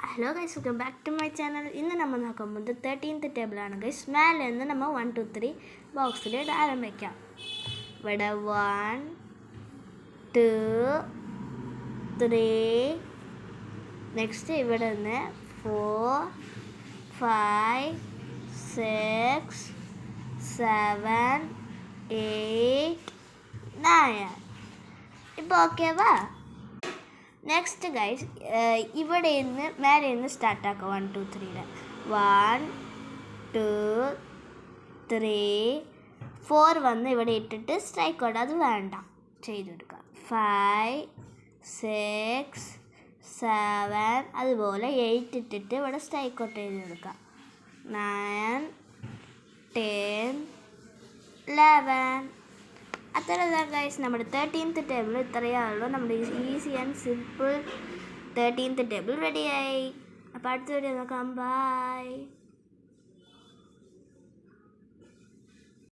Hello guys, welcome back to my channel. ഇന്ന് നമ്മൾ നോക്കുമ്പോൾ 13th ടേബിളാണ് ഗൈസ്. മേലെ നിന്ന് നമ്മൾ 1 2 3 ബോക്സിൽ ആരംഭിക്കാം. ഇവിടെ 1 2 3, നെക്സ്റ്റ് ഇവിടെ നിന്ന് 4 5 6 7 8 9. ഇപ്പോൾ ഓക്കെ വാ. നെക്സ്റ്റ് ഗൈസ്, ഇവിടെ നിന്ന് മേലെ നിന്ന് സ്റ്റാർട്ടാക്കുക. 1 2 3 1 2 3 4 വന്ന് ഇവിടെ ഇട്ടിട്ട് സ്ട്രൈക്ക് ഔട്ട്, അത് വേണ്ട, ചെയ്തെടുക്കുക. 5 6 7 അതുപോലെ 8 ഇട്ടിട്ട് ഇവിടെ സ്ട്രൈക്ക് ഔട്ട് ചെയ്തെടുക്കുക. 9 10 11. അത്രയല്ല ഗൈസ്, നമ്മുടെ 13th ടേബിൾ ഇത്രയേ ഉള്ളൂ. നമ്മുടെ easy and simple 13th table റെഡിയായി. അപ്പോൾ അടുത്ത വീഡിയോ നോക്കാം. ബൈ.